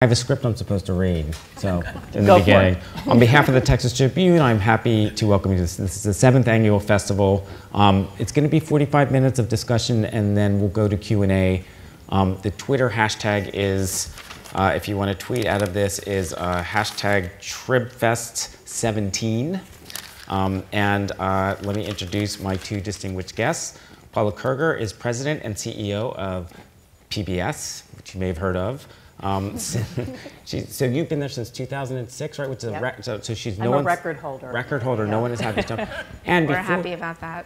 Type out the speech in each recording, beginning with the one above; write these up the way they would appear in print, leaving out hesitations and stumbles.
I have a script I'm supposed to read, so in the beginning. On behalf of the Texas Tribune, I'm happy to welcome you to this. This is the 7th annual festival. It's going to be 45 minutes of discussion, and then we'll go to Q&A. The Twitter hashtag is, if you want to tweet out of this, is hashtag TribFest17. Let me introduce my two distinguished guests. Paula Kerger is president and CEO of PBS, which you may have heard of. So you've been there since 2006, right? Which is yep. so she's I'm a record holder. Record holder. Yeah. No one is happy to. And we're happy about that.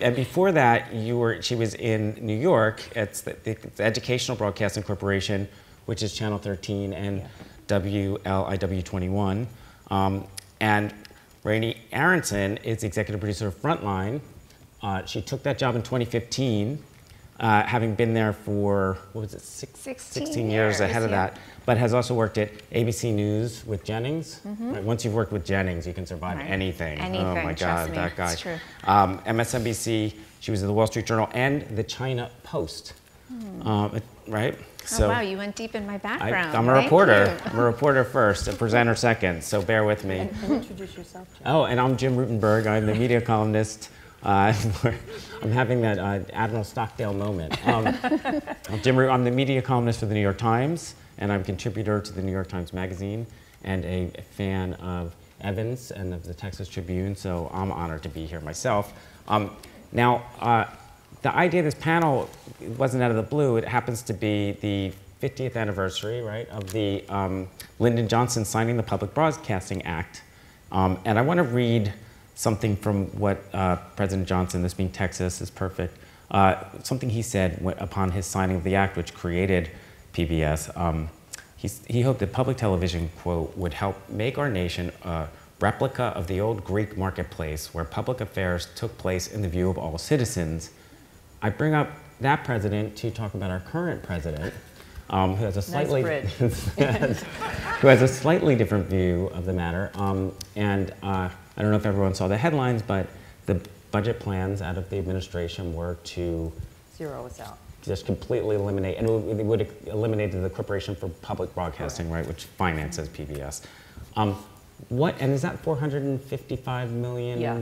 And before that, she was in New York at the Educational Broadcasting Corporation, which is Channel 13 and WLIW21. And Rainey Aronson is the executive producer of FRONTLINE. She took that job in 2015. Having been there for, what was it, 16 years ahead of that, but has also worked at ABC News with Jennings. Right? Once you've worked with Jennings, you can survive anything. Oh my God, that guy. It's true. MSNBC, she was at the Wall Street Journal and the China Post, right? Oh wow, you went deep in my background. I'm a reporter. I'm a reporter first, a presenter second, so bear with me. And introduce yourself, Jim. Oh, and I'm Jim Rutenberg. I'm the media columnist. I'm having that Admiral Stockdale moment. I'm the media columnist for the New York Times, and I'm a contributor to the New York Times Magazine and a fan of Evans and of the Texas Tribune, so I'm honored to be here myself. Now, the idea of this panel wasn't out of the blue. It happens to be the 50th anniversary, right, of the Lyndon Johnson signing the Public Broadcasting Act. And I want to read something from what President Johnson, this being Texas, is perfect, something he said upon his signing of the act, which created PBS. He hoped that public television, quote, would help make our nation a replica of the old Greek marketplace where public affairs took place in the view of all citizens. I bring up that president to talk about our current president, who has a slightly who has a slightly different view of the matter. I don't know if everyone saw the headlines, but the budget plans out of the administration were to zero us out. Just completely eliminate, and it would eliminate the Corporation for Public Broadcasting, right, which finances PBS. And is that 455 million? Yeah.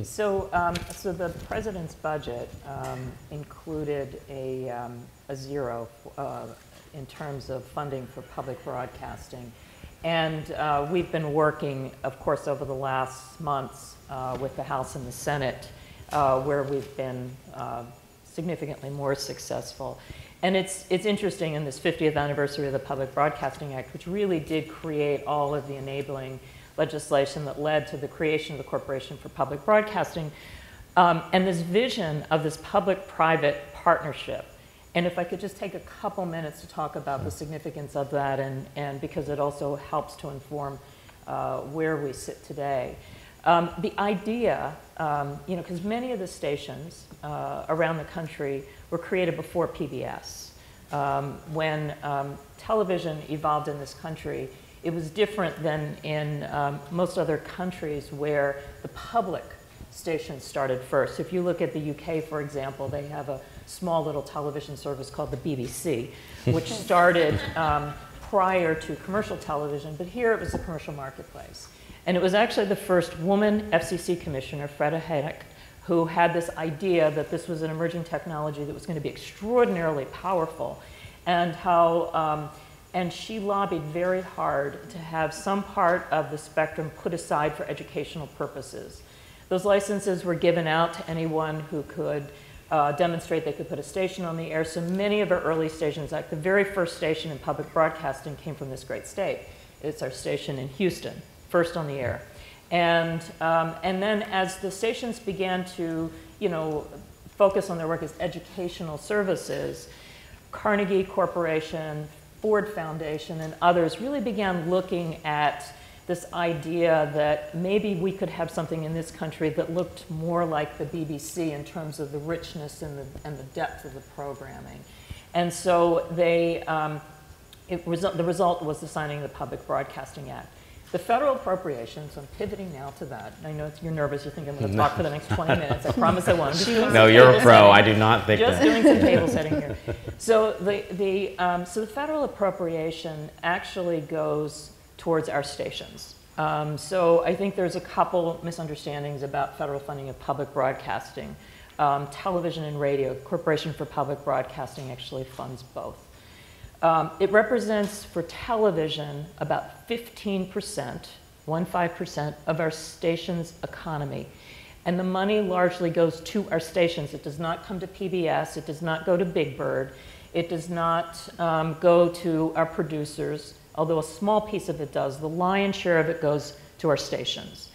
So the president's budget included a zero in terms of funding for public broadcasting. And we've been working, of course, over the last months with the House and the Senate, where we've been significantly more successful. And it's interesting in this 50th anniversary of the Public Broadcasting Act, which really did create all of the enabling legislation that led to the creation of the Corporation for Public Broadcasting, and this vision of this public-private partnership. And if I could just take a couple minutes to talk about the significance of that, and because it also helps to inform where we sit today. The idea, because many of the stations around the country were created before PBS. When television evolved in this country, it was different than in most other countries where the public stations started first. If you look at the UK, for example, they have a small little television service called the BBC, which started prior to commercial television, but here it was the commercial marketplace. And it was actually the first woman FCC commissioner, Freda Hedek, who had this idea that this was an emerging technology that was going to be extraordinarily powerful, and and she lobbied very hard to have some part of the spectrum put aside for educational purposes. Those licenses were given out to anyone who could demonstrate they could put a station on the air. So many of our early stations, like the very first station in public broadcasting, came from this great state. It's our station in Houston, first on the air. And then as the stations began to, focus on their work as educational services, Carnegie Corporation, Ford Foundation, and others really began looking at this idea that maybe we could have something in this country that looked more like the BBC in terms of the richness and the depth of the programming. And so the result was the signing of the Public Broadcasting Act. The federal appropriations, I'm pivoting now to that. I know you're nervous, you think I'm going to talk for the next 20 minutes. I promise I won't. No, you're a pro. I do not think just that. Just doing some table setting here. So the federal appropriation actually goes towards our stations. So I think there's a couple misunderstandings about federal funding of public broadcasting. Television and radio, Corporation for Public Broadcasting actually funds both. It represents for television about 15% of our station's economy. And the money largely goes to our stations. It does not come to PBS. It does not go to Big Bird. It does not go to our producers, although a small piece of it does. The lion's share of it goes to our stations.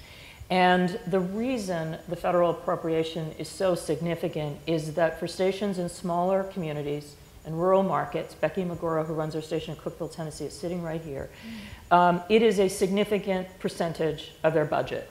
And the reason the federal appropriation is so significant is that for stations in smaller communities and rural markets, Becky Magora, who runs our station in Cookeville, Tennessee, is sitting right here, it is a significant percentage of their budget.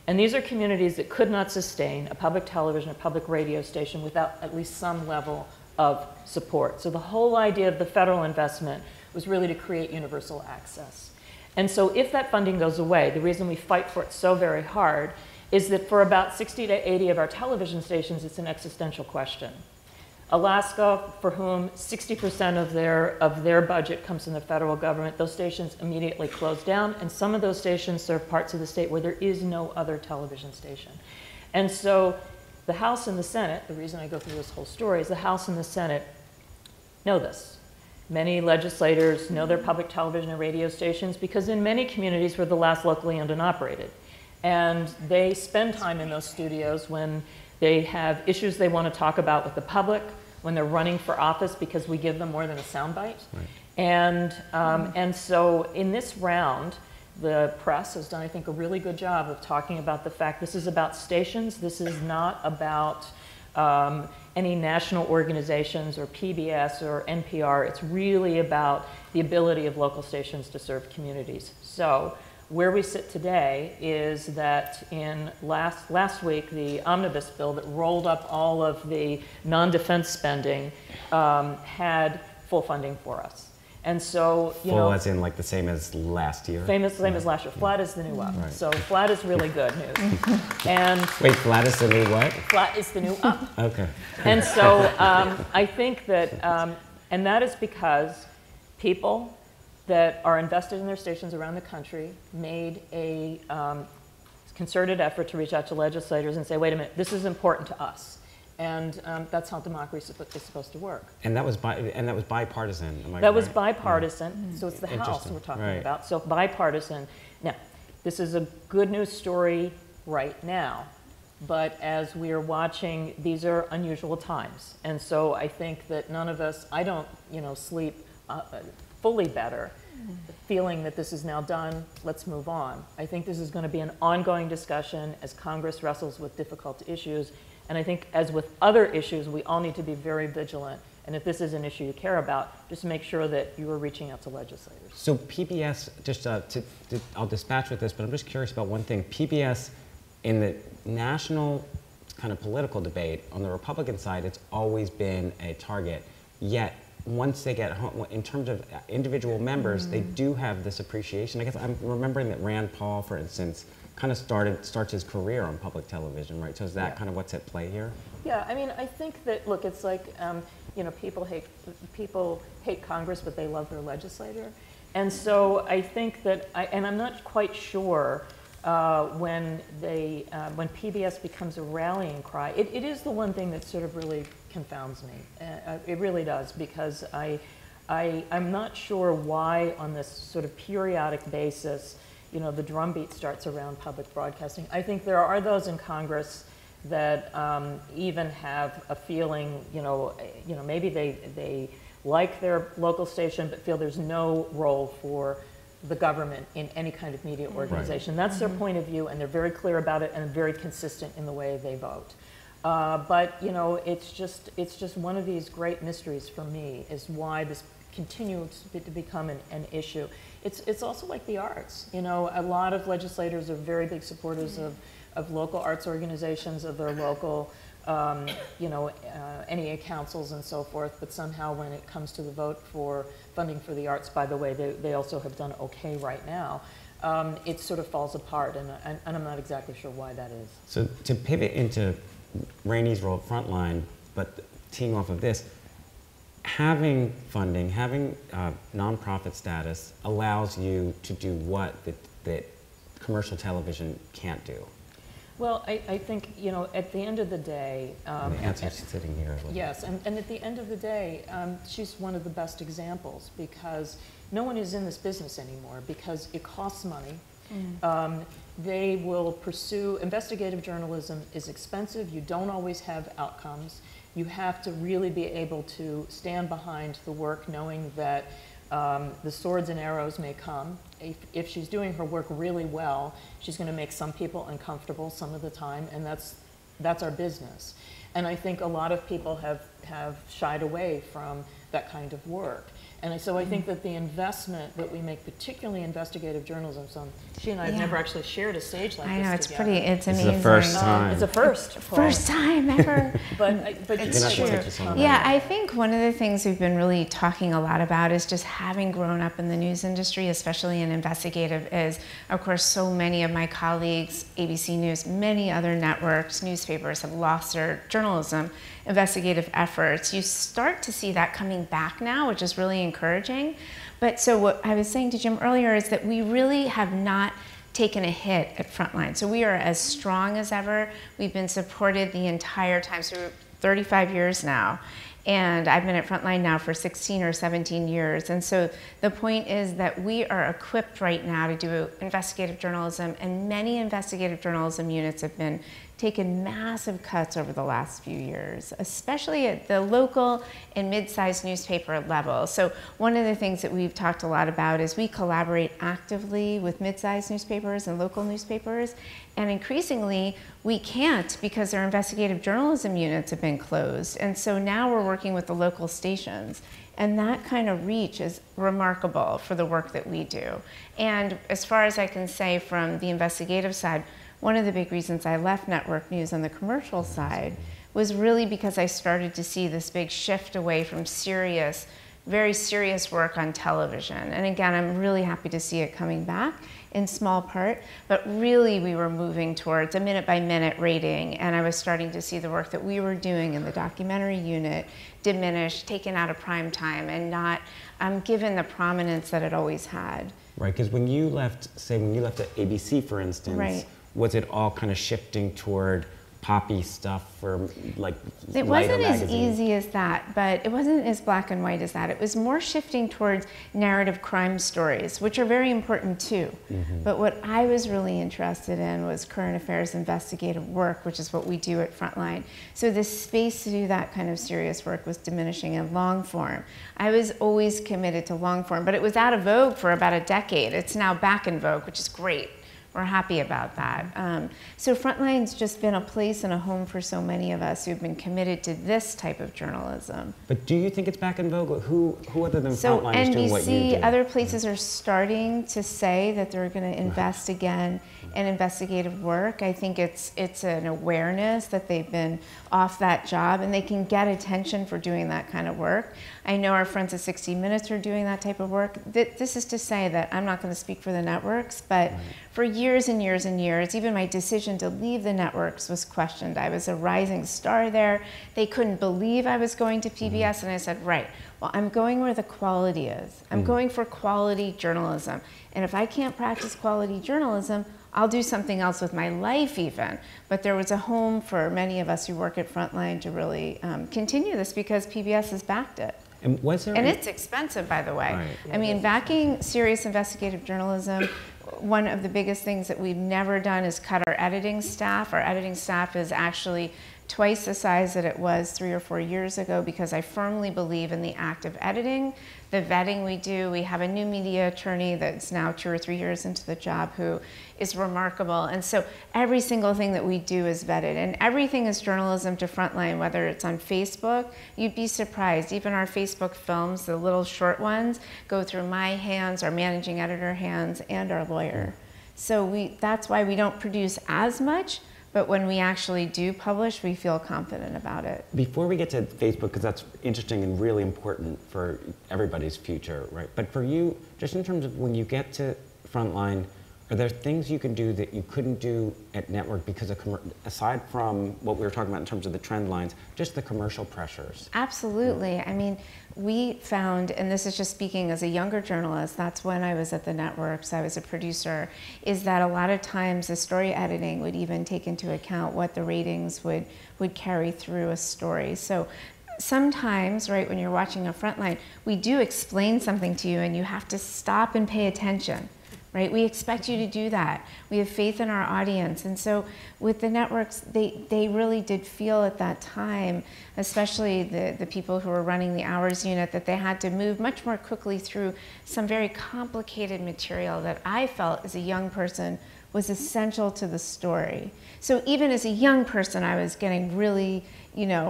And these are communities that could not sustain a public television or public radio station without at least some level of support. So the whole idea of the federal investment was really to create universal access. And so if that funding goes away, the reason we fight for it so very hard is that for about 60 to 80 of our television stations, it's an existential question. Alaska, for whom 60% of their budget comes from the federal government, those stations immediately close down, and some of those stations serve parts of the state where there is no other television station. And so the House and the Senate, the reason I go through this whole story is the House and the Senate know this. Many legislators know their public television and radio stations because in many communities we're the last locally owned and operated. And they spend time in those studios when they have issues they want to talk about with the public, when they're running for office because we give them more than a soundbite. Right. And so in this round, the press has done, I think, a really good job of talking about the fact this is about stations. This is not about any national organizations or PBS or NPR. It's really about the ability of local stations to serve communities. So where we sit today is that in last week, the omnibus bill that rolled up all of the non-defense spending had full funding for us. And so, full as in like the same as last year? Same as last year. Flat is the new up. Right. So flat is really good news. And wait, flat is the new what? Flat is the new up. Okay. And so I think that, and that is because people that are invested in their stations around the country made a concerted effort to reach out to legislators and say, wait a minute, this is important to us. And that's how democracy is supposed to work. And that was bipartisan. Am I that was right? bipartisan. Yeah. So it's the House we're talking about. So bipartisan. Now, this is a good news story right now. But as we are watching, these are unusual times. And so I think that none of us, I don't sleep fully better, feeling that this is now done, let's move on. I think this is going to be an ongoing discussion as Congress wrestles with difficult issues. And I think as with other issues, we all need to be very vigilant. And if this is an issue you care about, just make sure that you are reaching out to legislators. So PBS, just I'll dispatch with this, but I'm just curious about one thing. PBS, in the national kind of political debate, on the Republican side, it's always been a target. Yet, once they get home, in terms of individual members, they do have this appreciation. I guess I'm remembering that Rand Paul, for instance, kind of starts his career on public television, right? So is that kind of what's at play here? Yeah, I mean, I think that, look, it's like, people hate Congress, but they love their legislator. And so I think that, and I'm not quite sure when PBS becomes a rallying cry, it is the one thing that sort of really confounds me. It really does, because I'm not sure why on this sort of periodic basis, the drumbeat starts around public broadcasting. I think there are those in Congress that even have a feeling, maybe they like their local station but feel there's no role for the government in any kind of media organization. Right. That's their point of view, and they're very clear about it and very consistent in the way they vote. But it's just one of these great mysteries for me is why this continues to become an issue. It's also like the arts. A lot of legislators are very big supporters of local arts organizations, of their local NEA councils and so forth, but somehow when it comes to the vote for funding for the arts, by the way, they also have done okay right now. it sort of falls apart, and I'm not exactly sure why that is. So to pivot into Rainie's role at Frontline, but teeing off of this, having funding, having nonprofit status allows you to do what that commercial television can't do. Well, I think, you know, at the end of the day... the answer's sitting here. Yes, and at the end of the day, she's one of the best examples, because no one is in this business anymore because it costs money. They will pursue, investigative journalism is expensive. You don't always have outcomes. You have to really be able to stand behind the work knowing that the swords and arrows may come. If she's doing her work really well, she's going to make some people uncomfortable some of the time, and that's our business. And I think a lot of people have shied away from that kind of work. And so I think that the investment that we make, particularly investigative journalism, so she and I have never actually shared a stage like this together. I know, it's pretty, it's amazing. It's the first time. It's a first. First time ever. but it's true. Yeah, I think one of the things we've been really talking a lot about is just having grown up in the news industry, especially in investigative, is, of course, so many of my colleagues, ABC News, many other networks, newspapers have lost their journalism investigative efforts. You start to see that coming back now, which is really encouraging. But so what I was saying to Jim earlier is that we really have not taken a hit at Frontline. So we are as strong as ever. We've been supported the entire time, so we're 35 years now. And I've been at Frontline now for 16 or 17 years. And so the point is that we are equipped right now to do investigative journalism, and many investigative journalism units have been taken massive cuts over the last few years, especially at the local and mid-sized newspaper level. So one of the things that we've talked a lot about is we collaborate actively with mid-sized newspapers and local newspapers, and increasingly we can't because their investigative journalism units have been closed. And so now we're working with the local stations. And that kind of reach is remarkable for the work that we do. And as far as I can say from the investigative side, one of the big reasons I left network news on the commercial side was really because I started to see this big shift away from serious, very serious work on television. And again, I'm really happy to see it coming back in small part, but really we were moving towards a minute-by-minute rating, and I was starting to see the work that we were doing in the documentary unit diminish, taken out of prime time, and not given the prominence that it always had. Right, because when you left, say when you left at ABC, for instance, right, was it all kind of shifting toward poppy stuff for like it wasn't as easy as that, but it wasn't as black and white as that. It was more shifting towards narrative crime stories, which are very important too. But what I was really interested in was current affairs investigative work, which is what we do at Frontline. So the space to do that kind of serious work was diminishing in long form. I was always committed to long form, but it was out of vogue for about a decade. It's now back in vogue, which is great. We're happy about that. So Frontline's just been a place and a home for so many of us who've been committed to this type of journalism. But do you think it's back in vogue? Who other than so Frontline is doing what you do? NBC, other places are starting to say that they're going to invest again in investigative work. I think it's an awareness that they've been off that job and they can get attention for doing that kind of work. I know our friends at 60 Minutes are doing that type of work. This is to say that I'm not going to speak for the networks, but for years and years and years, even my decision to leave the networks was questioned. I was a rising star there. They couldn't believe I was going to PBS, and I said, right, well, I'm going where the quality is. I'm going for quality journalism. And if I can't practice quality journalism, I'll do something else with my life even. But there was a home for many of us who work at Frontline to really continue this because PBS has backed it. And it's expensive, by the way. Right. I mean, backing serious investigative journalism, one of the biggest things that we've never done is cut our editing staff. Our editing staff is actually twice the size that it was 3 or 4 years ago because I firmly believe in the act of editing, the vetting we do. We have a new media attorney that's now 2 or 3 years into the job who is remarkable. And so every single thing that we do is vetted, and everything is journalism to Frontline, whether it's on Facebook. You'd be surprised. Even our Facebook films, the little short ones, go through my hands, our managing editor hands, and our lawyer. So that's why we don't produce as much, but when we actually do publish, we feel confident about it. Before we get to Facebook, because that's interesting and really important for everybody's future, right? But for you, just in terms of when you get to Frontline, Are there things you can do that you couldn't do at network because of, aside from what we were talking about in terms of the trend lines, just the commercial pressures? Absolutely. I mean, we found, and this is just speaking as a younger journalist, that's when I was at the networks, I was a producer, is that a lot of times the story editing would even take into account what the ratings would carry through a story. So sometimes, right, when you're watching a Frontline, we do explain something to you and you have to stop and pay attention. Right? We expect you to do that. We have faith in our audience. And so with the networks, they really did feel at that time, especially the people who were running the hours unit, that they had to move much more quickly through some very complicated material that I felt as a young person was essential to the story. So even as a young person, I was getting really,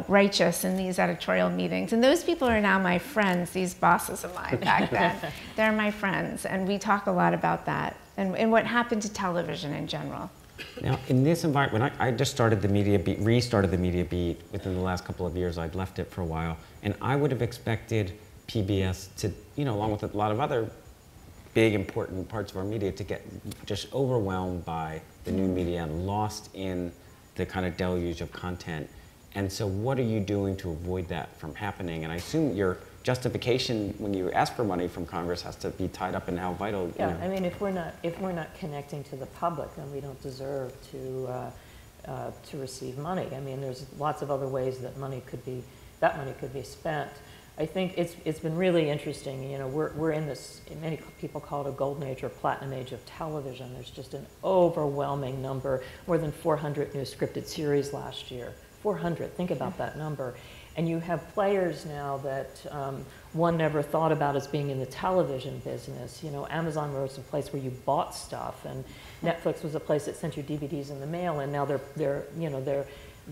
righteous in these editorial meetings. And those people are now my friends, these bosses of mine back then. They're my friends, and we talk a lot about that and what happened to television in general. Now, in this environment, when I just started the media beat, restarted the media beat within the last couple of years, I'd left it for a while, and I would have expected PBS to, along with a lot of other big, important parts of our media, to get just overwhelmed by the new media and lost in the kind of deluge of content. And so what are you doing to avoid that from happening? And I assume your justification when you ask for money from Congress has to be tied up in how vital. Yeah, I mean, if we're not connecting to the public, then we don't deserve to receive money. I mean, there's lots of other ways that money could be spent. I think it's been really interesting. We're in this. Many people call it a golden age or platinum age of television. There's just an overwhelming number, more than 400 new scripted series last year. 400. Think about that number. And you have players now that one never thought about as being in the television business. Amazon was a place where you bought stuff, and Netflix was a place that sent you DVDs in the mail, and now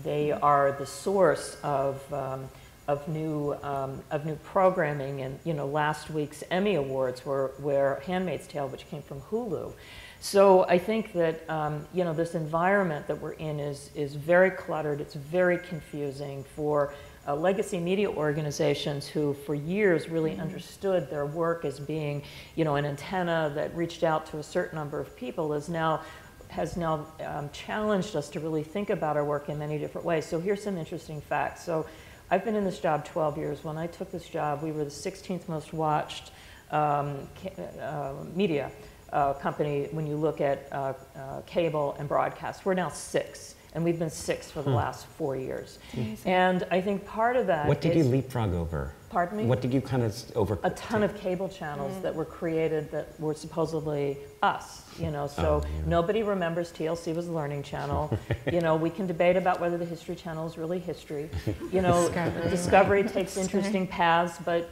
they are the source of new programming. And last week's Emmy Awards were Handmaid's Tale, which came from Hulu. So I think that this environment that we're in is very cluttered. It's very confusing for legacy media organizations who for years really understood their work as being an antenna that reached out to a certain number of people has now challenged us to really think about our work in many different ways. So here's some interesting facts. So I've been in this job 12 years. When I took this job, we were the 16th most watched media company when you look at cable and broadcast. We're now 6, and we've been 6 for the last 4 years. And I think part of that What did you leapfrog over? Pardon me? What did you kind of over? A ton of cable channels that were created that were supposedly us, so nobody remembers TLC was the Learning Channel. We can debate about whether the History Channel is really history. Discovery takes interesting paths, but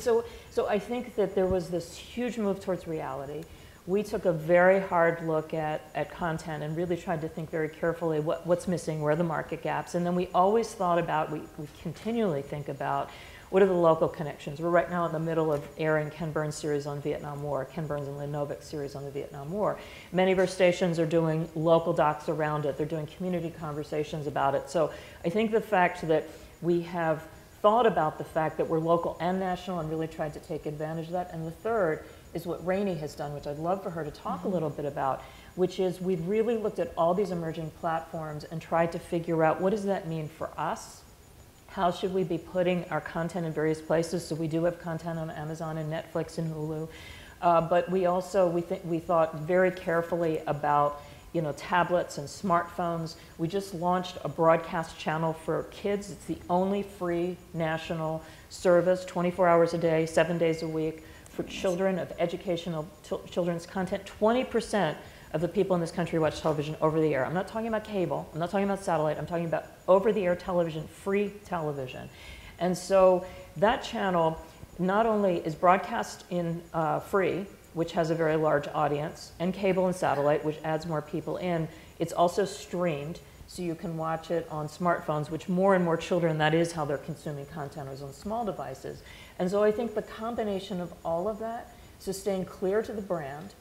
so I think that there was this huge move towards reality. We took a very hard look at content and really tried to think very carefully what's missing, where are the market gaps, and then we always thought about, we continually think about, what are the local connections? We're right now in the middle of airing Ken Burns' series on Vietnam War, Ken Burns and Lynn Novick's series on the Vietnam War. Many of our stations are doing local docs around it. They're doing community conversations about it. So I think the fact that we have thought about the fact that we're local and national and really tried to take advantage of that. And the third is what Rainey has done, which I'd love for her to talk a little bit about, which is we've really looked at all these emerging platforms and tried to figure out what does that mean for us? How should we be putting our content in various places? So we do have content on Amazon and Netflix and Hulu, but we also we thought very carefully about tablets and smartphones. We just launched a broadcast channel for kids. It's the only free national service, 24 hours a day, 7 days a week, for children of educational children's content. 20% of the people in this country watch television over the air. I'm not talking about cable, I'm not talking about satellite, I'm talking about over the air television, free television. And so that channel not only is broadcast in free, which has a very large audience, and cable and satellite, which adds more people in, it's also streamed, so you can watch it on smartphones, which more and more children, that is how they're consuming content, is on small devices. And so I think the combination of all of that, so staying clear to the brand,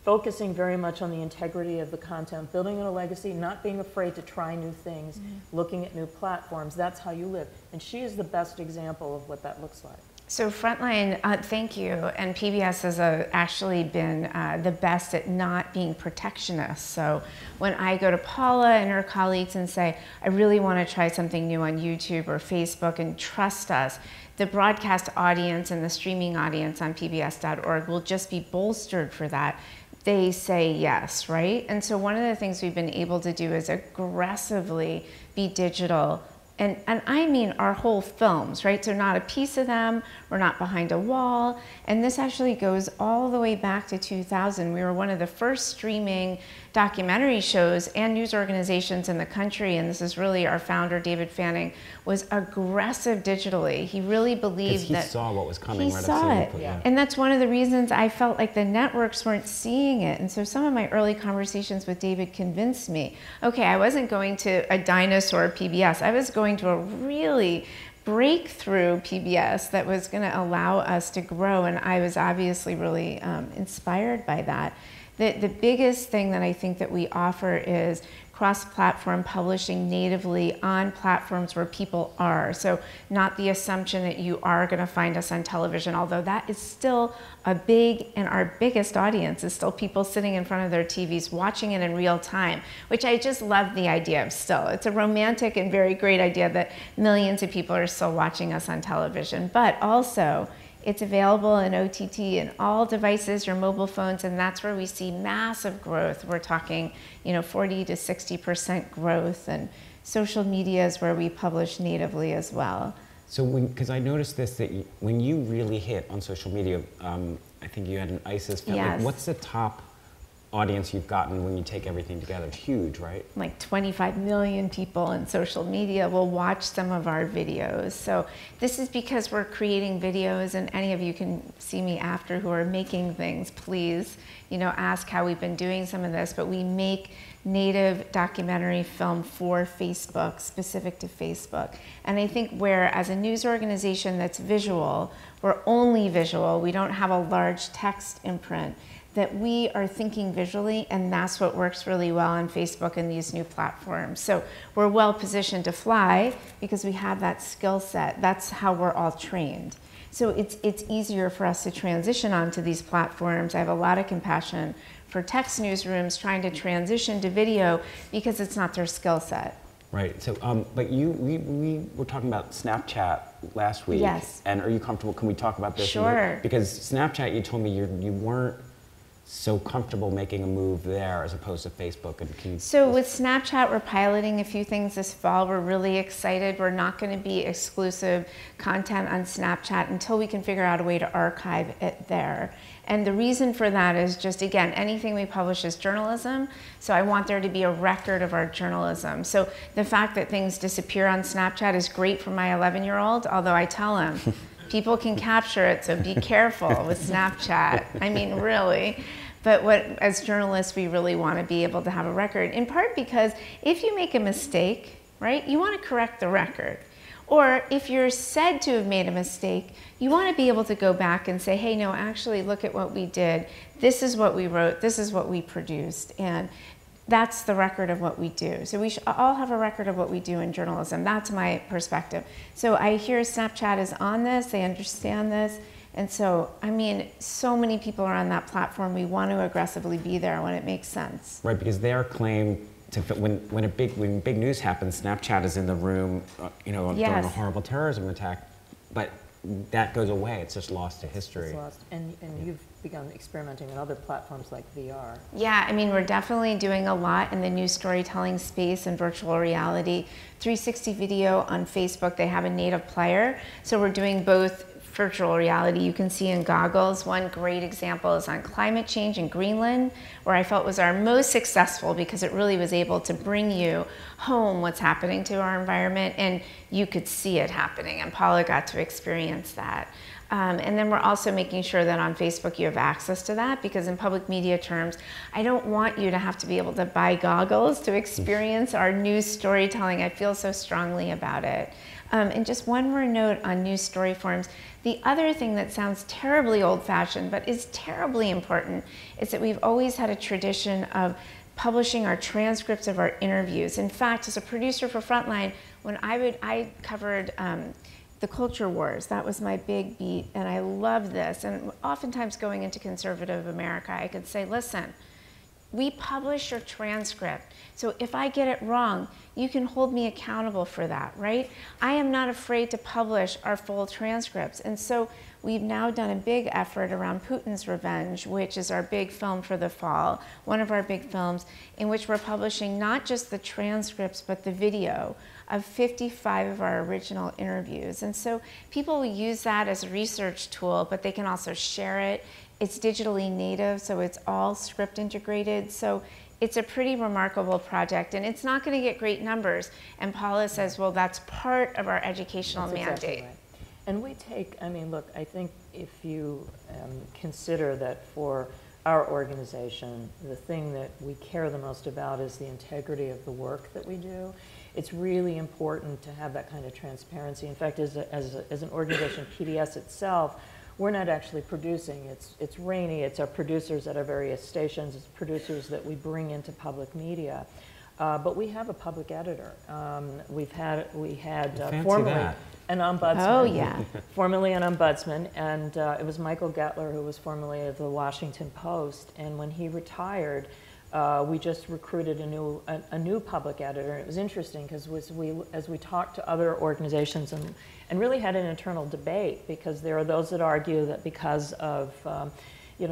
focusing very much on the integrity of the content, building a legacy, not being afraid to try new things, looking at new platforms, that's how you live. And she is the best example of what that looks like. So Frontline, thank you. And PBS has actually been the best at not being protectionist. So when I go to Paula and her colleagues and say, I really want to try something new on YouTube or Facebook, and trust us, the broadcast audience and the streaming audience on pbs.org will just be bolstered for that. They say yes, right? And so one of the things we've been able to do is aggressively be digital. And I mean our whole films, right? So not a piece of them, we're not behind a wall. And this actually goes all the way back to 2000. We were one of the first streaming documentary shows and news organizations in the country. And this is really our founder, David Fanning, was aggressive digitally. He really believed that— he saw what was coming. He saw it. Yeah. And that's one of the reasons I felt like the networks weren't seeing it. And so some of my early conversations with David convinced me, okay, I wasn't going to a dinosaur PBS. I was going to a really breakthrough PBS that was going to allow us to grow. And I was obviously really inspired by that. The biggest thing that I think that we offer is cross-platform publishing natively on platforms where people are. So not the assumption that you are going to find us on television, although that is still a big, and our biggest audience is still people sitting in front of their TVs watching it in real time, which I just love the idea of still. It's a romantic and very great idea that millions of people are still watching us on television, but also it's available in OTT in all devices, your mobile phones, and that's where we see massive growth. We're talking, 40 to 60% growth, and social media is where we publish natively as well. So because I noticed this, that when you really hit on social media, I think you had an ISIS family. Yes. What's the top audience you've gotten when you take everything together? It's huge, right? Like 25 million people on social media will watch some of our videos. So this is because we're creating videos, and any of you can see me after who are making things, please, ask how we've been doing some of this, but we make native documentary film for Facebook, specific to Facebook. And I think where, as a news organization that's visual, we're only visual, we don't have a large text imprint, that we are thinking visually, and that's what works really well on Facebook and these new platforms. So we're well positioned to fly because we have that skill set. That's how we're all trained. So it's easier for us to transition onto these platforms. I have a lot of compassion for text newsrooms trying to transition to video because it's not their skill set. Right. So, but we were talking about Snapchat last week. Yes. And are you comfortable? Can we talk about this? Sure. Because Snapchat, you told me you weren't so comfortable making a move there as opposed to Facebook. And so with Snapchat, we're piloting a few things this fall. We're really excited. We're not going to be exclusive content on Snapchat until we can figure out a way to archive it there. And the reason for that is just, again, anything we publish is journalism. So I want there to be a record of our journalism. So the fact that things disappear on Snapchat is great for my 11-year-old, although I tell him, people can capture it, so be careful with Snapchat. I mean, really. But as journalists, we really want to be able to have a record, in part because if you make a mistake, right, you want to correct the record. Or if you're said to have made a mistake, you want to be able to go back and say, hey, no, actually, look at what we did. This is what we wrote. This is what we produced. And that's the record of what we do. So we should all have a record of what we do in journalism. That's my perspective. So I hear Snapchat is on this. They understand this. And so, I mean, so many people are on that platform. We want to aggressively be there when it makes sense. Right, because their claim to when big news happens, Snapchat is in the room, during a horrible terrorism attack, but that goes away. It's just lost to history. It's lost, and you've begun experimenting on other platforms like VR. Yeah, I mean, we're definitely doing a lot in the news storytelling space and virtual reality. 360 video on Facebook, they have a native player, so we're doing both virtual reality you can see in goggles. One great example is on climate change in Greenland, where I felt was our most successful because it really was able to bring you home what's happening to our environment, and you could see it happening, and Paula got to experience that. And then we're also making sure that on Facebook you have access to that, because in public media terms, I don't want you to have to be able to buy goggles to experience our news storytelling. I feel so strongly about it. And just one more note on news story forms. The other thing that sounds terribly old-fashioned but is terribly important is that we've always had a tradition of publishing our transcripts of our interviews. In fact, as a producer for Frontline, when I covered the culture wars. That was my big beat, and I love this. And oftentimes going into conservative America, I could say, listen, we publish your transcript. So if I get it wrong, you can hold me accountable for that, right? I am not afraid to publish our full transcripts. And so we've now done a big effort around Putin's Revenge, which is our big film for the fall, one of our big films, in which we're publishing not just the transcripts, but the video of 55 of our original interviews. And so people will use that as a research tool, but they can also share it. It's digitally native, so it's all script integrated. So it's a pretty remarkable project, and it's not going to get great numbers. And Paula says, well, that's part of our educational mandate. Exactly right. And we take, I mean, look, I think if you consider that for our organization, the thing that we care the most about is the integrity of the work that we do. It's really important to have that kind of transparency. In fact, as an organization, PBS itself, we're not actually producing. It's Rainey, it's our producers at our various stations, it's producers that we bring into public media. But we have a public editor. We had formerly an ombudsman. Oh, yeah. Formerly an ombudsman, and it was Michael Gettler, who was formerly of the Washington Post. And when he retired, we just recruited a new public editor. And it was interesting because as we talked to other organizations and really had an internal debate, because there are those that argue that because of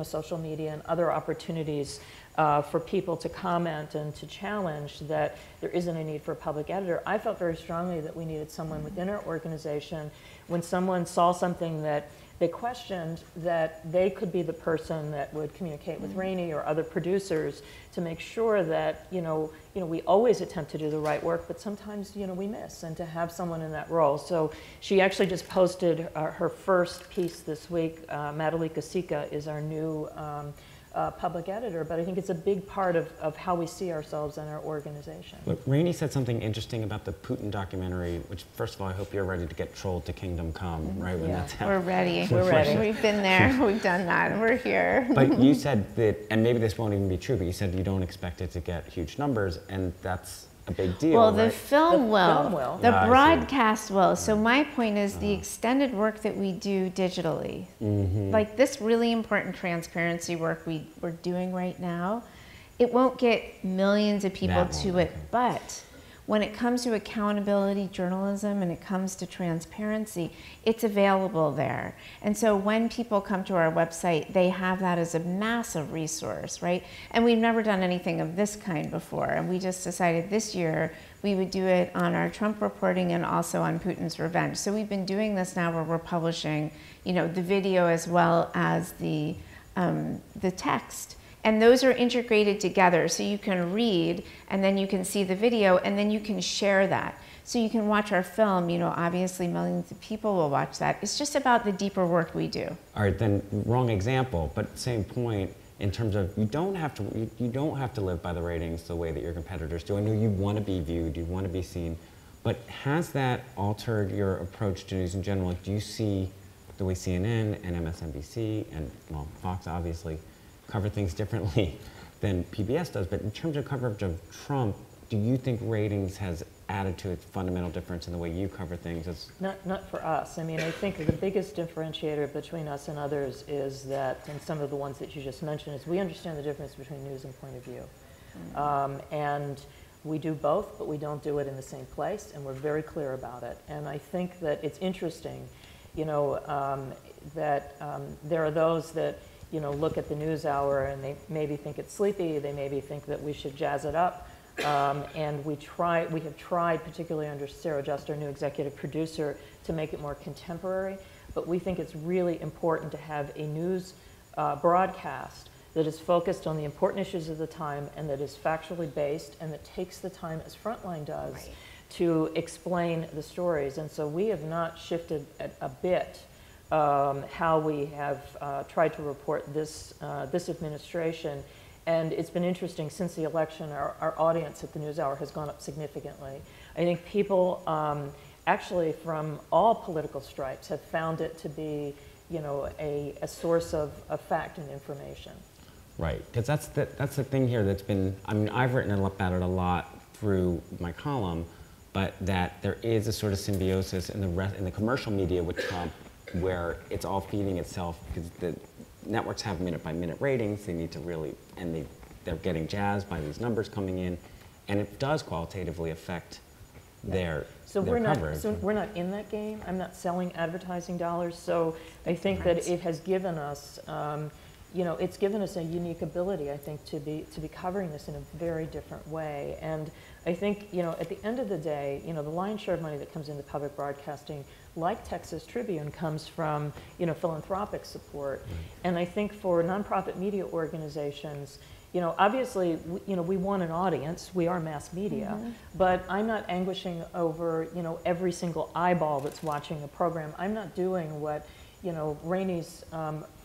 social media and other opportunities for people to comment and to challenge, that there isn't a need for a public editor. I felt very strongly that we needed someone within our organization, when someone saw something that they questioned, that they could be the person that would communicate with Rainey or other producers to make sure that we always attempt to do the right work, but sometimes we miss, and to have someone in that role. So she actually just posted her first piece this week. Madalika Sika is our new public editor, but I think it's a big part of how we see ourselves in our organization. Look, Rainey said something interesting about the Putin documentary, which, first of all, I hope you're ready to get trolled to Kingdom Come, right? When that's happening. We're ready. We're ready. We've been there. We've done that. We're here. But you said that, and maybe this won't even be true, but you said you don't expect it to get huge numbers, and that's a big deal, well, right? the film will. The broadcast will. So my point is the extended work that we do digitally, like this really important transparency work we're doing right now, it won't get millions of people to it, but when it comes to accountability journalism and it comes to transparency, it's available there. And so when people come to our website, they have that as a massive resource, right? And we've never done anything of this kind before. And we just decided this year we would do it on our Trump reporting and also on Putin's Revenge. So we've been doing this now where we're publishing, the video as well as the text. And those are integrated together, so you can read, and then you can see the video, and then you can share that. So you can watch our film, obviously millions of people will watch that. It's just about the deeper work we do. All right, then wrong example, but same point in terms of you don't have to live by the ratings the way that your competitors do. I know you want to be viewed, you want to be seen, but has that altered your approach to news in general? Do you see the way CNN and MSNBC and Fox obviously cover things differently than PBS does, but in terms of coverage of Trump, do you think ratings has added to its fundamental difference in the way you cover things? Not for us. I mean, I think the biggest differentiator between us and others is that, and some of the ones that you just mentioned, is we understand the difference between news and point of view. And we do both, but we don't do it in the same place, and we're very clear about it. And I think that it's interesting, that there are those that look at the NewsHour and they maybe think it's sleepy, they maybe think that we should jazz it up. And we have tried, particularly under Sarah Just, our new executive producer, to make it more contemporary. But we think it's really important to have a news broadcast that is focused on the important issues of the time and that is factually based and that takes the time, as Frontline does, to explain the stories. And so we have not shifted a bit how we have tried to report this administration. And it's been interesting, since the election, our audience at the NewsHour has gone up significantly. I think people actually from all political stripes have found it to be a source of fact and information. Right, because that's the thing here that's been, I mean, I've written about it a lot through my column, but that there is a sort of symbiosis in the commercial media with Trump, where it's all feeding itself, because the networks have minute-by-minute ratings. They need to really, and they're getting jazzed by these numbers coming in, and it does qualitatively affect their coverage. So we're not in that game. I'm not selling advertising dollars. So I think that it has given us, it's given us a unique ability, I think, to be covering this in a very different way. And I think, at the end of the day, the lion's share of money that comes into public broadcasting, like Texas Tribune, comes from, philanthropic support. And I think for nonprofit media organizations, obviously, we want an audience. We are mass media, but I'm not anguishing over, every single eyeball that's watching a program. I'm not doing what, Rainey's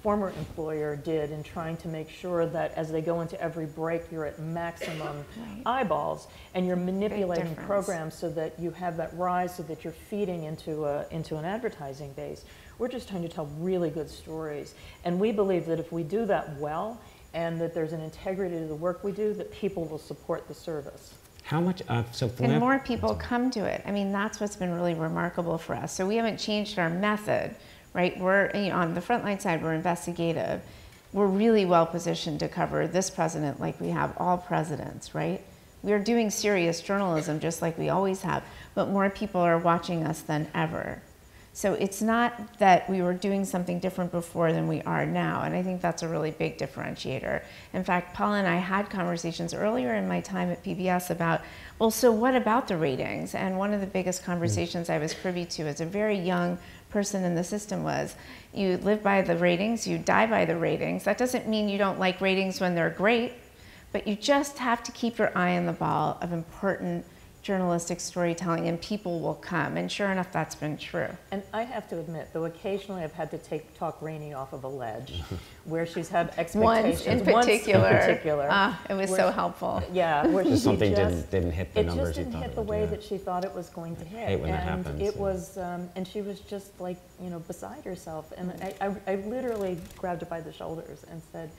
former employer did in trying to make sure that as they go into every break, you're at maximum eyeballs, and you're manipulating programs so that you have that rise, so that you're feeding into an advertising base. We're just trying to tell really good stories, and we believe that if we do that well, and that there's an integrity to the work we do, that people will support the service. How much, and more people come to it. I mean, that's what's been really remarkable for us. So we haven't changed our method, right? We're, on the Frontline side, we're investigative. We're really well positioned to cover this president like we have all presidents, right? We're doing serious journalism just like we always have, but more people are watching us than ever. So it's not that we were doing something different before than we are now, and I think that's a really big differentiator. In fact, Paula and I had conversations earlier in my time at PBS about, well, so what about the ratings? And one of the biggest conversations I was privy to as a very young person in the system was, you live by the ratings, you die by the ratings. That doesn't mean you don't like ratings when they're great, but you just have to keep your eye on the ball of important journalistic storytelling, and people will come. And sure enough, that's been true. And I have to admit, though occasionally I've had to talk Rainey off of a ledge, where she's had expectations. Once in particular. It was so she, helpsell. Yeah, where she something just didn't hit the numbers you thought it would. It just didn't hit the way that she thought it was going to hit. I hate when that happens. It was, and she was just like, beside herself. And I literally grabbed her by the shoulders and said,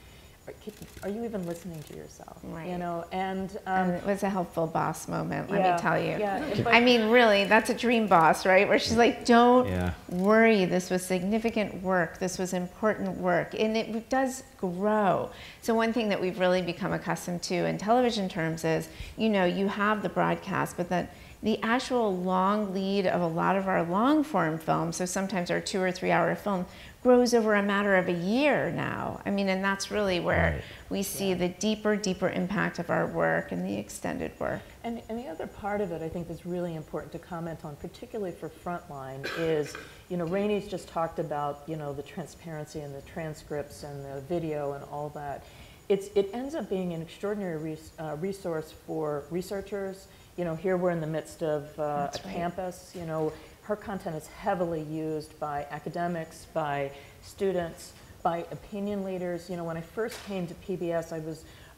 are you even listening to yourself? Right. And it was a helpful boss moment, let me tell you. Yeah, I mean, really, that's a dream boss, right? Where she's like, don't worry, this was significant work, this was important work, and it does grow. So one thing that we've really become accustomed to in television terms is, you have the broadcast, but that the actual long lead of a lot of our long form films, so sometimes our 2 or 3 hour film, grows over a matter of a year now. I mean, and that's really where we see the deeper impact of our work and the extended work. And the other part of it, I think, that's really important to comment on, particularly for Frontline, is, Rainey's just talked about, the transparency and the transcripts and the video and all that. It ends up being an extraordinary resource for researchers. Here we're in the midst of a campus. Her content is heavily used by academics, by students, by opinion leaders. When I first came to PBS,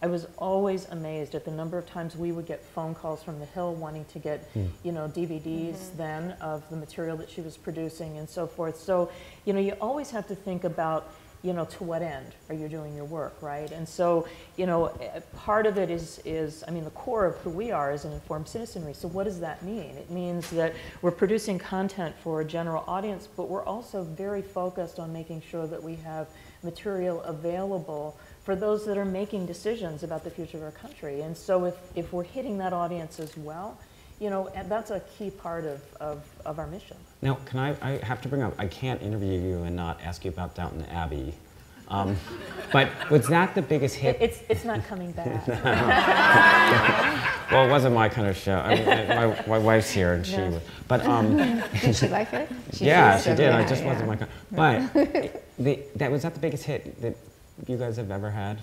I was always amazed at the number of times we would get phone calls from the Hill wanting to get, DVDs then of the material that she was producing and so forth. So, you always have to think about, to what end are you doing your work, right? And so, part of it is, I mean, the core of who we are is an informed citizenry. So what does that mean? It means that we're producing content for a general audience, but we're also very focused on making sure that we have material available for those that are making decisions about the future of our country. And so if we're hitting that audience as well, that's a key part of our mission. Now, I have to bring up, I can't interview you and not ask you about Downton Abbey. But was that the biggest hit? It's not coming back. Well, it wasn't my kind of show. I mean, my wife's here, and she was. But did she like it? She did. It just wasn't my kind. But was that the biggest hit that you guys have ever had?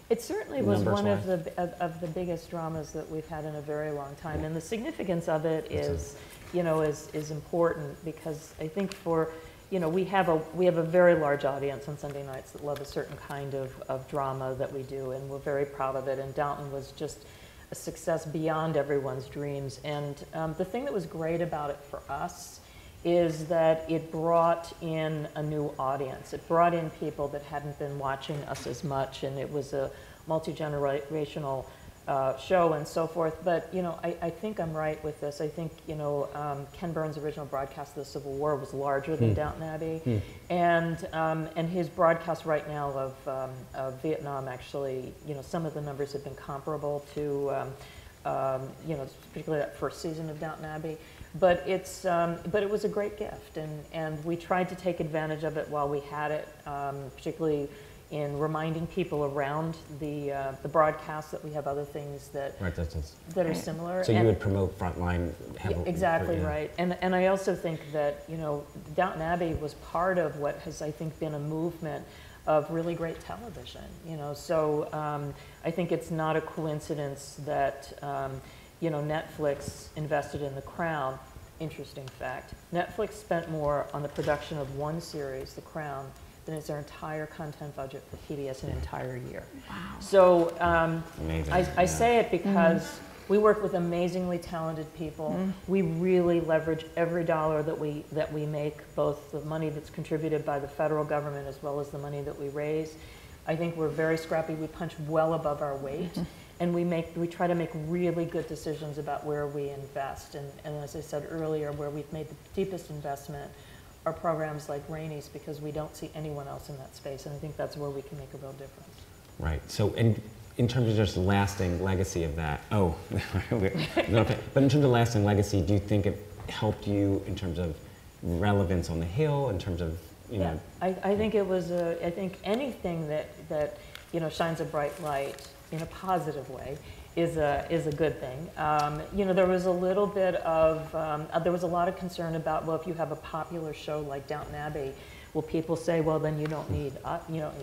It certainly was one of the biggest dramas that we've had in a very long time, and the significance of it is important, because I think we have a very large audience on Sunday nights that love a certain kind of drama that we do, and we're very proud of it. And Downton was just a success beyond everyone's dreams. And the thing that was great about it for us is that it brought in a new audience. It brought in people that hadn't been watching us as much, and it was a multi-generational show and so forth. But, you know, I think I'm right with this. I think, you know, Ken Burns' original broadcast of the Civil War was larger than Downton Abbey. And his broadcast right now of Vietnam, actually, you know, some of the numbers have been comparable to, you know, particularly that first season of Downton Abbey. But it was a great gift, and we tried to take advantage of it while we had it, particularly in reminding people around the broadcast that we have other things that that are similar. So you would promote Frontline heavily. Exactly right. And I also think that, you know, Downton Abbey was part of what has, I think, been a movement of really great television. You know, so I think it's not a coincidence that you know, Netflix invested in The Crown. Interesting fact. Netflix spent more on the production of one series, The Crown, than is their entire content budget for PBS an entire year. Wow. So I say it because we work with amazingly talented people. We really leverage every dollar that we make, both the money that's contributed by the federal government as well as the money that we raise. I think we're very scrappy. We punch well above our weight. And we try to make really good decisions about where we invest. And as I said earlier, where we've made the deepest investment are programs like Rainey's, because we don't see anyone else in that space. And I think that's where we can make a real difference. Right. So in terms of just lasting legacy of that, but in terms of lasting legacy, do you think it helped you in terms of relevance on the Hill, in terms of, you know? I think it was, I think anything that you know, shines a bright light in a positive way is a good thing. You know, there was a little bit of, there was a lot of concern about, well, if you have a popular show like Downton Abbey, will people say, well, then you don't need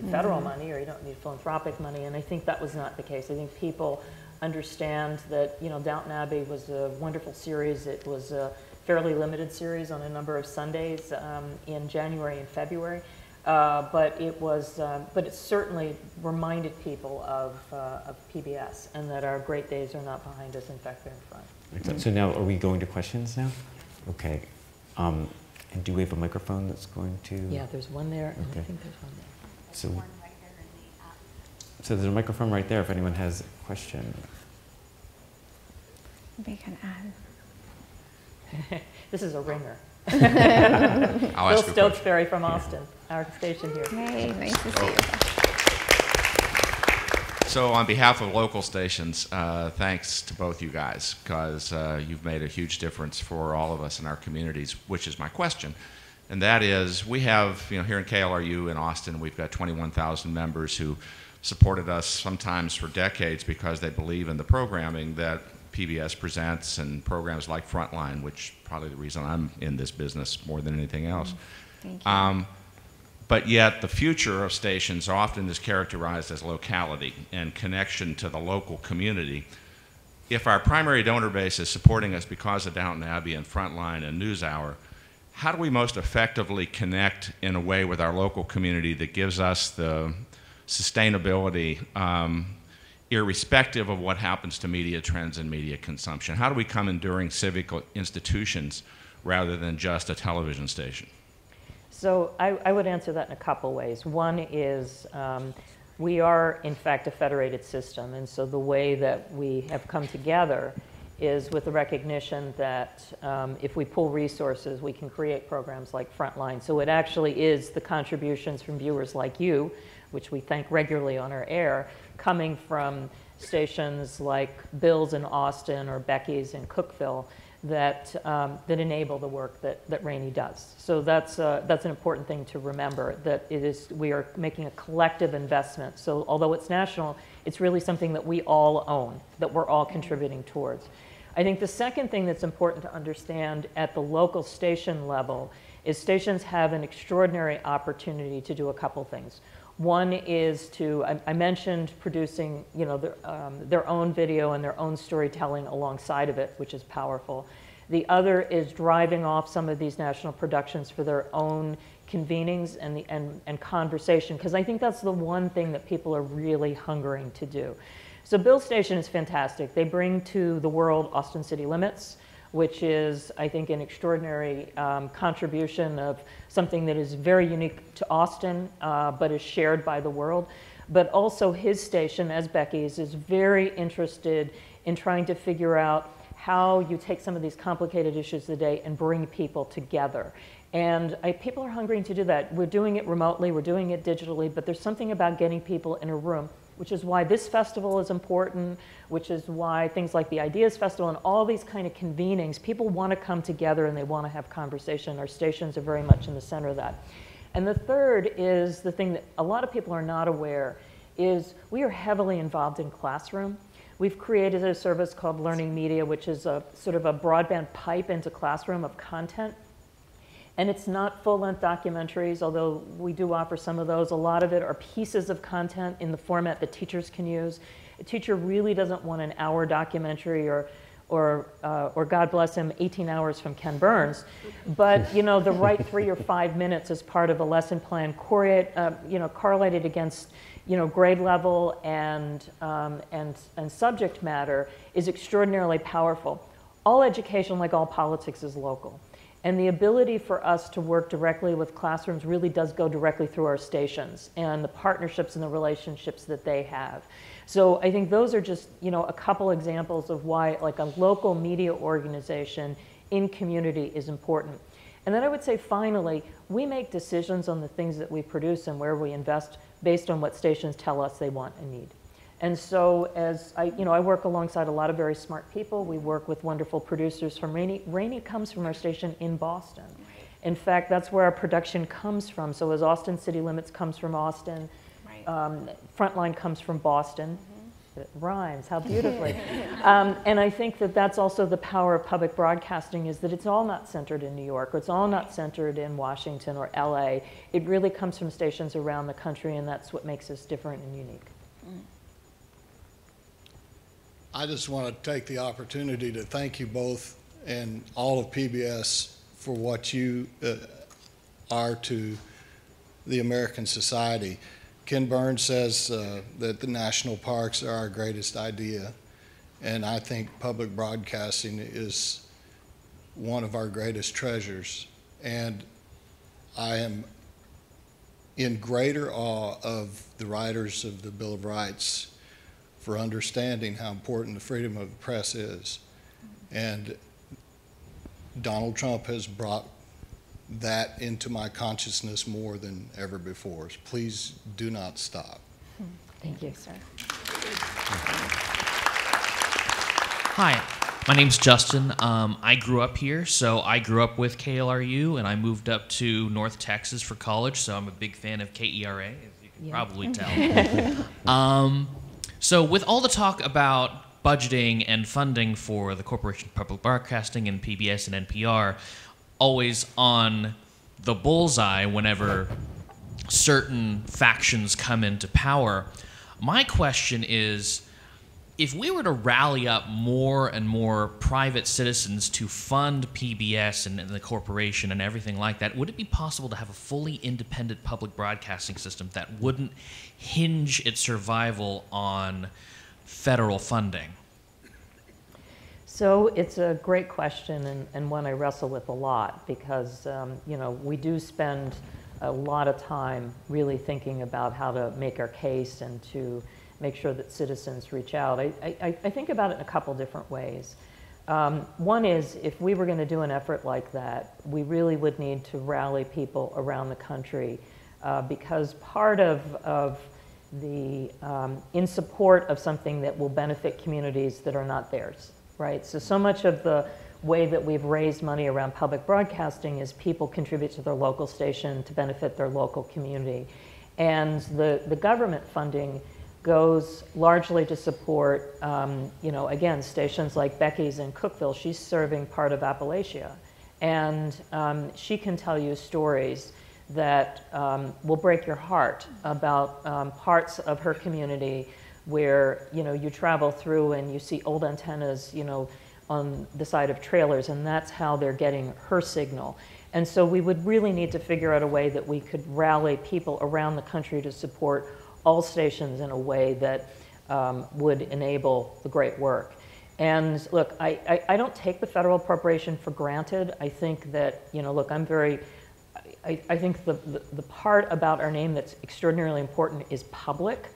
federal money, or you don't need philanthropic money? And I think that was not the case. I think people understand that, you know, Downton Abbey was a wonderful series. It was a fairly limited series on a number of Sundays in January and February. But it certainly reminded people of PBS, and that our great days are not behind us. In fact, they're in front. So now, are we going to questions now? Okay. And do we have a microphone that's going to? Yeah, there's one there, and I think there's one there. So, so there's a microphone right there if anyone has a question. We can add. This is a ringer. Bill Stokesbury from Austin, our station here. Hey, nice to see you. So on behalf of local stations, thanks to both you guys, because you've made a huge difference for all of us in our communities, which is my question. And that is, we have, you know, here in KLRU in Austin, we've got 21,000 members who supported us sometimes for decades because they believe in the programming that PBS presents, and programs like Frontline, which probably the reason I'm in this business more than anything else. Thank you. But yet the future of stations often is characterized as locality and connection to the local community. If our primary donor base is supporting us because of Downton Abbey and Frontline and NewsHour, how do we most effectively connect in a way with our local community that gives us the sustainability irrespective of what happens to media trends and media consumption? How do we come enduring civic institutions rather than just a television station? So I would answer that in a couple ways. One is we are, in fact, a federated system, and so the way that we have come together is with the recognition that if we pool resources, we can create programs like Frontline. So it actually is the contributions from viewers like you, which we thank regularly on our air, coming from stations like Bill's in Austin or Becky's in Cookeville, that enable the work that Rainey does. So that's an important thing to remember, that we are making a collective investment. So although it's national, it's really something that we all own, that we're all contributing towards. I think the second thing that's important to understand at the local station level is stations have an extraordinary opportunity to do a couple things. One is to, I mentioned producing, you know, their own video and their own storytelling alongside of it, which is powerful. The other is driving off some of these national productions for their own convenings and conversation, because I think that's the one thing that people are really hungering to do. So Bill's station is fantastic. They bring to the world Austin City Limits, which is, I think, an extraordinary contribution of something that is very unique to Austin, but is shared by the world. but also his station, as Becky's, is very interested in trying to figure out how you take some of these complicated issues of the day and bring people together. And people are hungry to do that. We're doing it remotely, we're doing it digitally, but there's something about getting people in a room, which is why this festival is important, which is why things like the Ideas Festival and all these kind of convenings, people want to come together and they want to have conversation. Our stations are very much in the center of that. And the third is the thing that a lot of people are not aware is we are heavily involved in classroom. We've created a service called Learning Media, which is a sort of a broadband pipe into classroom of content. And it's not full-length documentaries, although we do offer some of those. A lot of it are pieces of content in the format that teachers can use. A teacher really doesn't want an hour documentary or God bless him, 18 hours from Ken Burns. But the right 3 or 5 minutes as part of a lesson plan, correlated against grade level and subject matter is extraordinarily powerful. All education, like all politics, is local. And the ability for us to work directly with classrooms really does go directly through our stations and the partnerships and the relationships that they have. So I think those are just, a couple examples of why like a local media organization in community is important. And then I would say finally, we make decisions on the things that we produce and where we invest based on what stations tell us they want and need. And so as I work alongside a lot of very smart people. We work with wonderful producers from Rainey. Rainey comes from our station in Boston. In fact, that's where our production comes from. So as Austin City Limits comes from Austin, FRONTLINE comes from Boston. It rhymes, how beautifully. And I think that that's also the power of public broadcasting, is that it's all not centered in New York, or it's all not centered in Washington or LA. It really comes from stations around the country, and that's what makes us different and unique. I just want to take the opportunity to thank you both and all of PBS for what you are to the American society. Ken Burns says that the national parks are our greatest idea, and I think public broadcasting is one of our greatest treasures. And I am in greater awe of the writers of the Bill of Rights for understanding how important the freedom of the press is. And Donald Trump has brought that into my consciousness more than ever before. Please do not stop. Thank you, sir. Hi, my name's Justin. I grew up here, so I grew up with KLRU, and I moved up to North Texas for college, so I'm a big fan of KERA, as you can probably tell. So with all the talk about budgeting and funding for the Corporation of Public Broadcasting and PBS and NPR, always on the bullseye whenever certain factions come into power, my question is, if we were to rally up more and more private citizens to fund PBS and the corporation and everything like that, would it be possible to have a fully independent public broadcasting system that wouldn't hinge its survival on federal funding? So it's a great question, and one I wrestle with a lot, because we do spend a lot of time really thinking about how to make our case and to make sure that citizens reach out. I think about it in a couple different ways. One is, if we were going to do an effort like that, we really would need to rally people around the country, because part of the in support of something that will benefit communities that are not theirs, right? So much of the way that we've raised money around public broadcasting is people contribute to their local station to benefit their local community. And the government funding goes largely to support, again, stations like Becky's in Cookeville. She's serving part of Appalachia. And she can tell you stories that will break your heart about parts of her community where, you travel through and you see old antennas, on the side of trailers, and that's how they're getting her signal. And so we would really need to figure out a way that we could rally people around the country to support all stations in a way that would enable the great work. And look, I don't take the federal appropriation for granted. I think that, look, I think the part about our name that's extraordinarily important is public.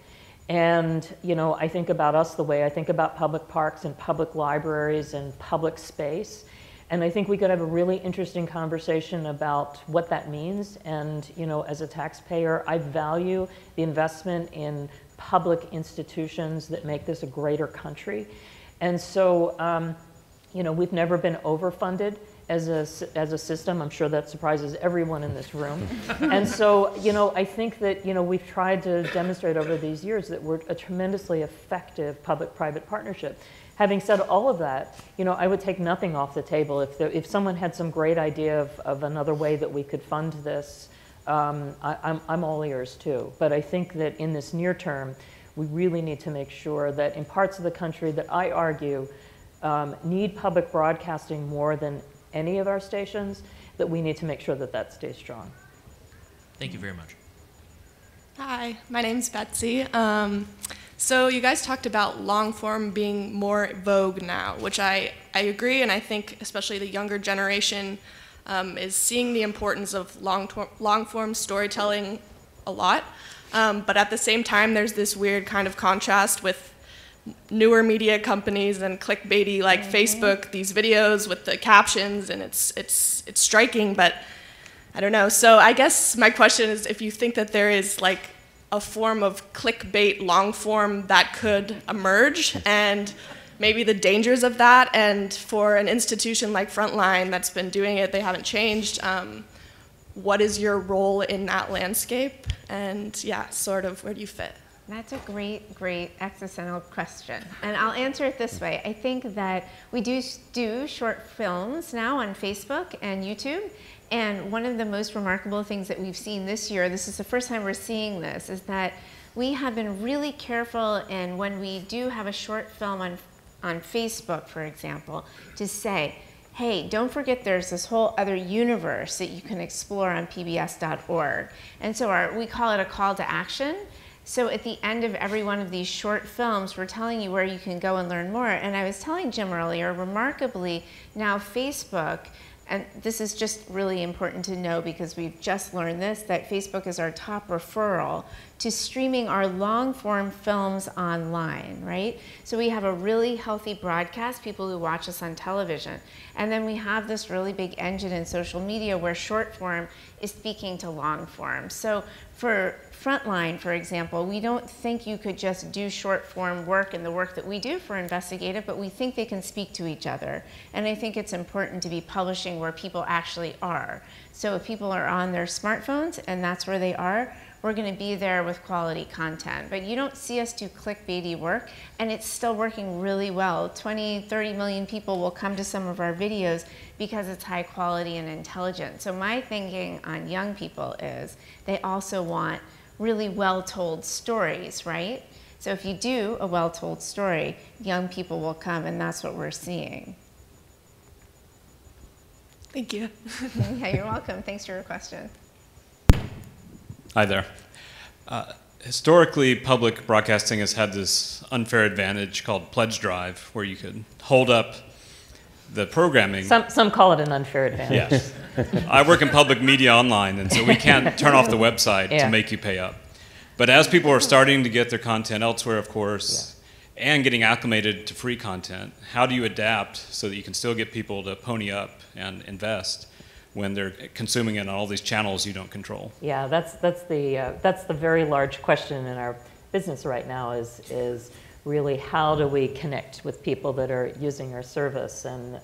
And, you know, I think about us the way I think about public parks and public libraries and public space. And I think we could have a really interesting conversation about what that means. And, you know, as a taxpayer, I value the investment in public institutions that make this a greater country. And so, you know, we've never been overfunded as a system. I'm sure that surprises everyone in this room. And so, you know, I think that, you know, we've tried to demonstrate over these years that we're a tremendously effective public-private partnership. Having said all of that, you know, I would take nothing off the table. If someone had some great idea of another way that we could fund this, I'm all ears too. But I think that in this near term, we really need to make sure that in parts of the country that I argue need public broadcasting more than any of our stations, that we need to make sure that that stays strong. Thank you very much. Hi, my name's Betsy. So you guys talked about long form being more vogue now, which I agree, and I think especially the younger generation is seeing the importance of long form storytelling a lot. But at the same time, there's this weird kind of contrast with newer media companies and clickbaity like Facebook, these videos with the captions, and it's striking, but I don't know. So I guess my question is if you think that there is like a form of clickbait long form that could emerge, and maybe the dangers of that, and for an institution like Frontline that's been doing it, they haven't changed, what is your role in that landscape? And yeah, sort of where do you fit? That's a great, great existential question. And I'll answer it this way. I think that we do short films now on Facebook and YouTube. And one of the most remarkable things that we've seen this year, this is the first time we're seeing this, is that we have been really careful, and when we do have a short film on Facebook, for example, to say, hey, don't forget there's this whole other universe that you can explore on pbs.org. And so we call it a call to action. So at the end of every one of these short films, we're telling you where you can go and learn more. And I was telling Jim earlier, remarkably, now Facebook, and this is just really important to know because we've just learned this, that Facebook is our top referral to streaming our long-form films online, right? So we have a really healthy broadcast, people who watch us on television. And then we have this really big engine in social media where short form is speaking to long form. So for Frontline, for example, we don't think you could just do short form work and the work that we do for investigative, but we think they can speak to each other. And I think it's important to be publishing where people actually are. So if people are on their smartphones and that's where they are, we're going to be there with quality content. But you don't see us do clickbaity work, and it's still working really well. 20, 30 million people will come to some of our videos because it's high quality and intelligent. So my thinking on young people is they also want really well-told stories, right? So if you do a well-told story, young people will come, and that's what we're seeing. Thank you. Yeah, you're welcome. Thanks for your question. Hi there. Historically, public broadcasting has had this unfair advantage called pledge drive, where you could hold up the programming. Some call it an unfair advantage. Yes. I work in public media online, and so we can't turn off the website to make you pay up. But as people are starting to get their content elsewhere, of course, and getting acclimated to free content, how do you adapt so that you can still get people to pony up and invest when they're consuming it on all these channels you don't control? Yeah, that's the very large question in our business right now is really how do we connect with people that are using our service. And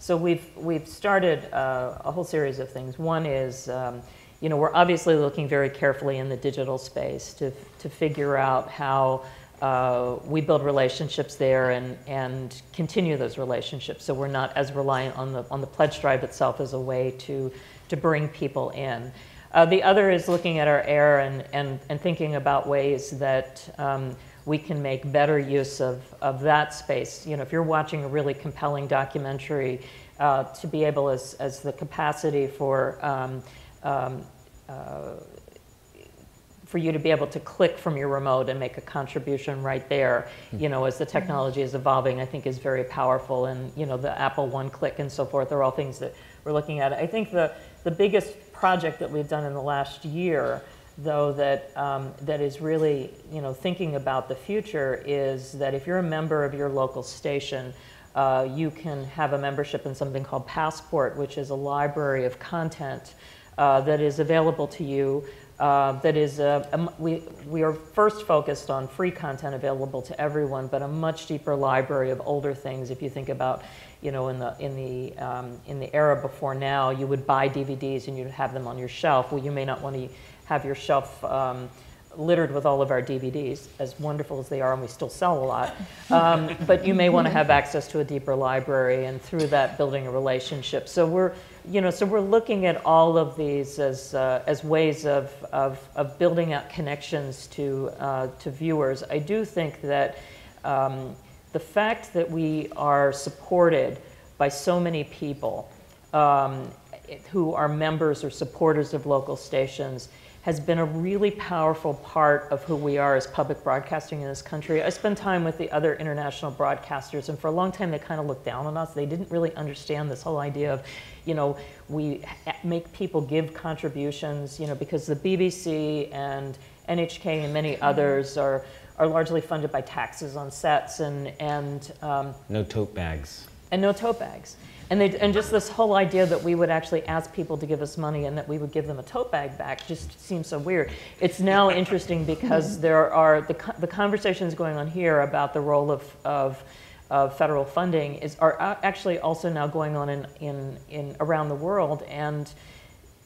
so we've started a whole series of things. One is, you know, we're obviously looking very carefully in the digital space to figure out how we build relationships there and continue those relationships, so we're not as reliant on the pledge drive itself as a way to bring people in. The other is looking at our air and thinking about ways that we can make better use of that space. You know, if you're watching a really compelling documentary, to be able as the capacity for you to be able to click from your remote and make a contribution right there, you know, as the technology is evolving, I think is very powerful. And, you know, the Apple One Click and so forth are all things that we're looking at. I think the biggest project that we've done in the last year though, that that is really, thinking about the future is that if you're a member of your local station, you can have a membership in something called Passport, which is a library of content that is available to you. That is, we are first focused on free content available to everyone, but a much deeper library of older things. If you think about, in the era before now, you would buy DVDs and you'd have them on your shelf. Well, you may not want to have your shelf littered with all of our DVDs, as wonderful as they are, and we still sell a lot. But you may want to have access to a deeper library, and through that, building a relationship. So we're looking at all of these as ways of building out connections to viewers. I do think that the fact that we are supported by so many people who are members or supporters of local stations has been a really powerful part of who we are as public broadcasting in this country. I spend time with the other international broadcasters, and for a long time they kind of looked down on us. They didn't really understand this whole idea of, we make people give contributions, because the BBC and NHK and many others are largely funded by taxes on sets and no tote bags. And no tote bags. And just this whole idea that we would actually ask people to give us money and that we would give them a tote bag back just seems so weird. It's now interesting because there are the conversations going on here about the role of federal funding are actually also now going on in around the world, and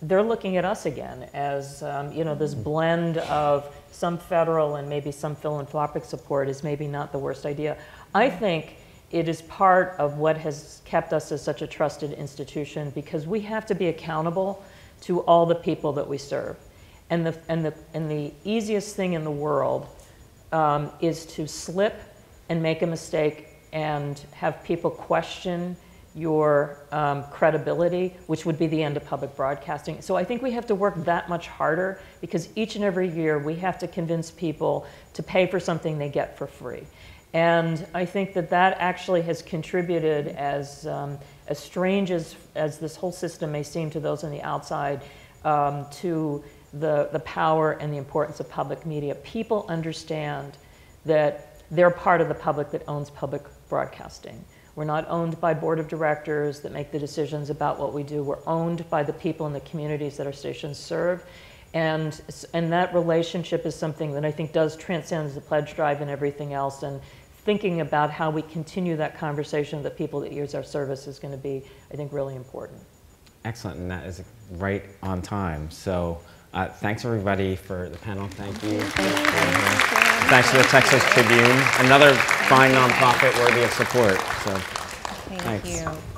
they're looking at us again as this blend of some federal and maybe some philanthropic support is maybe not the worst idea. I think it is part of what has kept us as such a trusted institution, because we have to be accountable to all the people that we serve. And the easiest thing in the world is to slip and make a mistake and have people question your credibility, which would be the end of public broadcasting. So I think we have to work that much harder, because each and every year we have to convince people to pay for something they get for free. And I think that actually has contributed, as strange as this whole system may seem to those on the outside, to the power and the importance of public media. People understand that they're part of the public that owns public broadcasting. We're not owned by board of directors that make the decisions about what we do. We're owned by the people in the communities that our stations serve. And that relationship is something that I think does transcend the pledge drive and everything else. And thinking about how we continue that conversation with the people that use our service is going to be, I think, really important. Excellent, and that is right on time. So thanks everybody for the panel. Thank you. Thanks to the Texas Tribune, another fine nonprofit worthy of support. So Thank you.